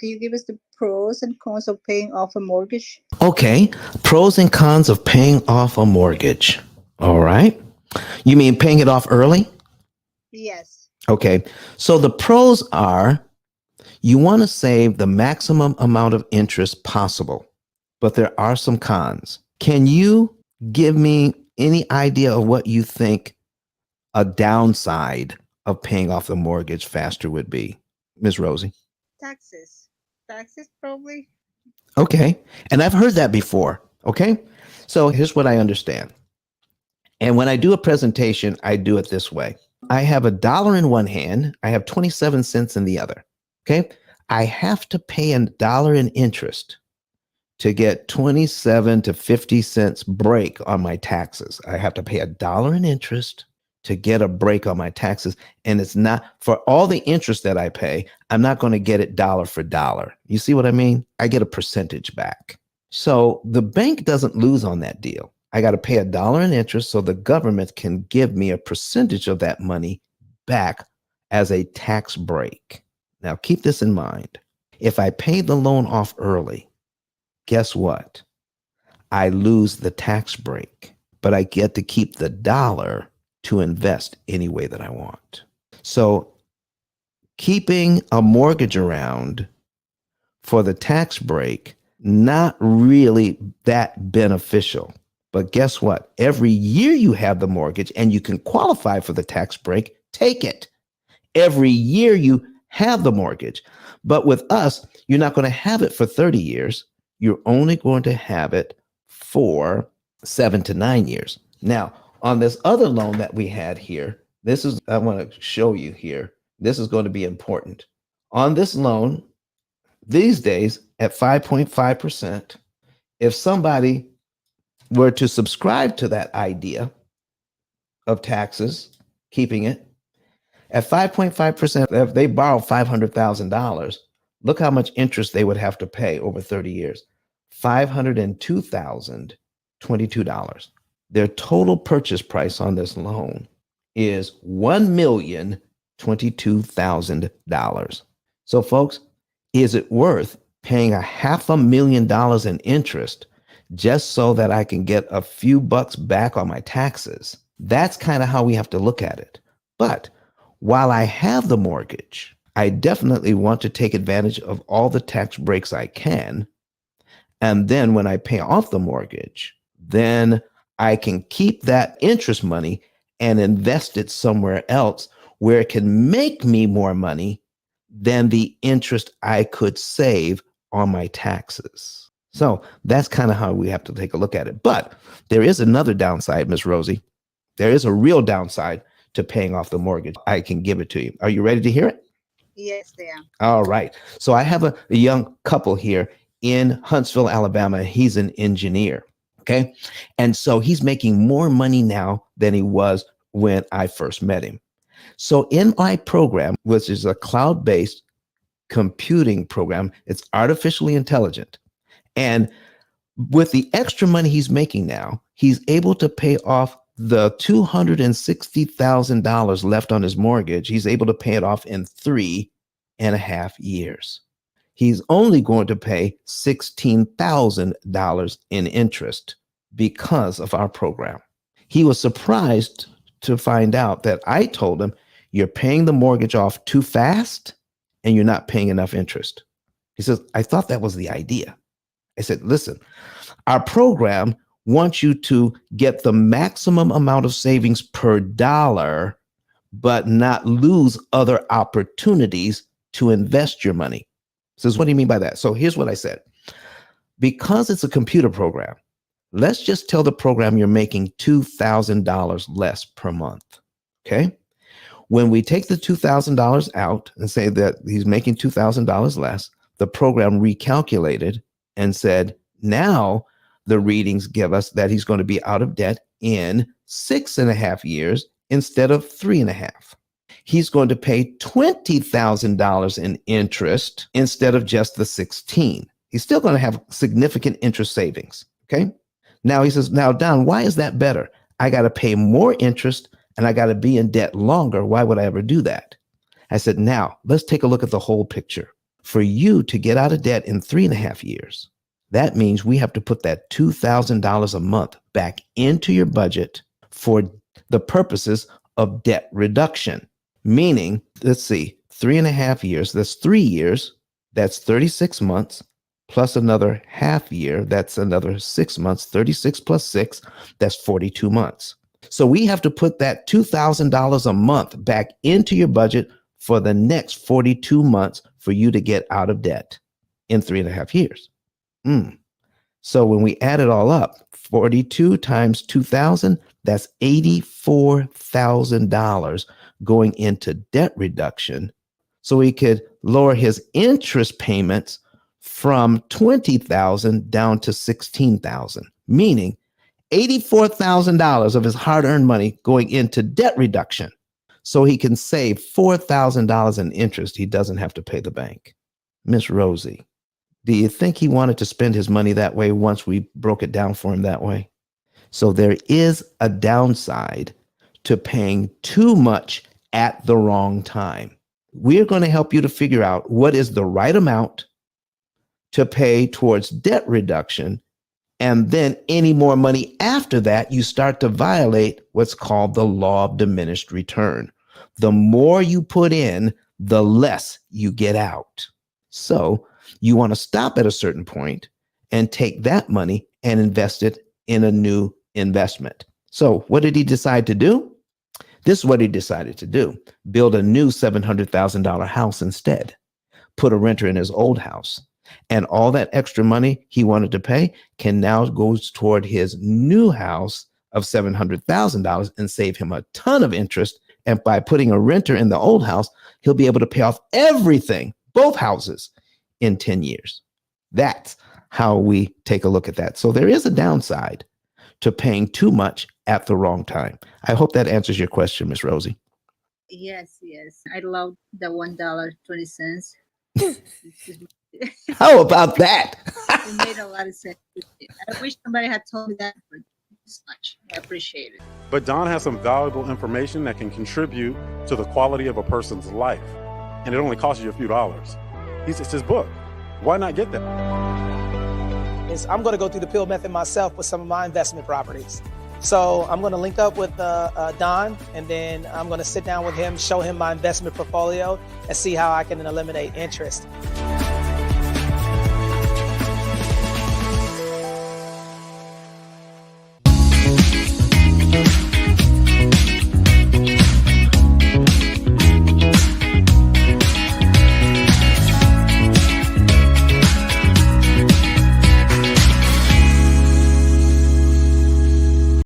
Can you give us the pros and cons of paying off a mortgage? Okay, pros and cons of paying off a mortgage. All right. You mean paying it off early? Yes. Okay, so the pros are you want to save the maximum amount of interest possible, but there are some cons. Can you give me any idea of what you think a downside of paying off the mortgage faster would be, Ms. Rosie? Taxes. Taxes, probably. Okay, and I've heard that before. Okay, so here's what I understand. And when I do a presentation, I do it this way. I have $1 in one hand, I have 27 cents in the other. Okay, I have to pay $1 in interest to get 27 to 50 cents break on my taxes. I have to pay $1 in interest to get a break on my taxes. And it's not for all the interest that I pay, I'm not going to get it dollar for dollar. You see what I mean? I get a percentage back. So the bank doesn't lose on that deal. I got to pay $1 in interest so the government can give me a percentage of that money back as a tax break. Now, keep this in mind. If I pay the loan off early, guess what? I lose the tax break, but I get to keep the dollar to invest any way that I want. So keeping a mortgage around for the tax break, not really that beneficial. But guess what? Every year you have the mortgage and you can qualify for the tax break, take it. Every year you have the mortgage. But with us, you're not going to have it for 30 years. You're only going to have it for 7 to 9 years. Now, on this other loan that we had here, I want to show you here. This is going to be important. On this loan, these days at 5.5%, if somebody were to subscribe to that idea of taxes, keeping it at 5.5%, if they borrow $500,000, look how much interest they would have to pay over 30 years. $502,022. Their total purchase price on this loan is $1,022,000. So, folks, is it worth paying $500,000 in interest just so that I can get a few bucks back on my taxes? That's kind of how we have to look at it. But while I have the mortgage, I definitely want to take advantage of all the tax breaks I can. And then when I pay off the mortgage, then I can keep that interest money and invest it somewhere else where it can make me more money than the interest I could save on my taxes. So that's kind of how we have to take a look at it. But there is another downside, Miss Rosie. There is a real downside to paying off the mortgage. I can give it to you. Are you ready to hear it? Yes, they are. All right. So I have a young couple here in Huntsville, Alabama. He's an engineer. Okay. And so he's making more money now than he was when I first met him. So in my program, which is a cloud-based computing program, it's artificially intelligent. And with the extra money he's making now, he's able to pay off the $260,000 left on his mortgage. He's able to pay it off in 3.5 years. He's only going to pay $16,000 in interest because of our program. He was surprised to find out that I told him, you're paying the mortgage off too fast and you're not paying enough interest. He says, I thought that was the idea. I said, listen, our program wants you to get the maximum amount of savings per dollar, but not lose other opportunities to invest your money. He says, what do you mean by that? So here's what I said. Because it's a computer program, let's just tell the program you're making $2,000 less per month. Okay. When we take the $2,000 out and say that he's making $2,000 less, the program recalculated and said, now the readings give us that he's going to be out of debt in 6.5 years instead of 3.5. He's going to pay $20,000 in interest instead of just the 16. He's still going to have significant interest savings. Okay. Now he says, now Don, why is that better? I got to pay more interest and I got to be in debt longer. Why would I ever do that? I said, now let's take a look at the whole picture. For you to get out of debt in 3.5 years, that means we have to put that $2,000 a month back into your budget for the purposes of debt reduction. Meaning, let's see, 3.5 years, that's 3 years, that's 36 months, plus another half year, that's another 6 months, 36 plus 6, that's 42 months. So we have to put that $2,000 a month back into your budget for the next 42 months for you to get out of debt in 3.5 years. So when we add it all up, 42 times 2,000, that's $84,000 going into debt reduction. So we could lower his interest payments from 20,000 down to 16,000, meaning $84,000 of his hard-earned money going into debt reduction. So he can save $4,000 in interest he doesn't have to pay the bank. Miss Rosie, do you think he wanted to spend his money that way once we broke it down for him that way? So there is a downside to paying too much at the wrong time. We're going to help you to figure out what is the right amount to pay towards debt reduction. And then any more money after that, you start to violate what's called the law of diminished return. The more you put in, the less you get out. So you want to stop at a certain point and take that money and invest it in a new investment. So what did he decide to do? This is what he decided to do. Build a new $700,000 house instead. Put a renter in his old house. And all that extra money he wanted to pay can now go toward his new house of $700,000 and save him a ton of interest. And by putting a renter in the old house, he'll be able to pay off everything, both houses, in 10 years. That's how we take a look at that. So there is a downside to paying too much at the wrong time. I hope that answers your question, Miss Rosie. Yes. I love the $1.20. How about that? It made a lot of sense. I wish somebody had told me that for this much. I appreciate it. But Don has some valuable information that can contribute to the quality of a person's life. And it only costs you a few dollars. It's his book. Why not get that? I'm going to go through the P.I.L.L method myself with some of my investment properties. So I'm going to link up with Don, and then I'm going to sit down with him, show him my investment portfolio, and see how I can eliminate interest.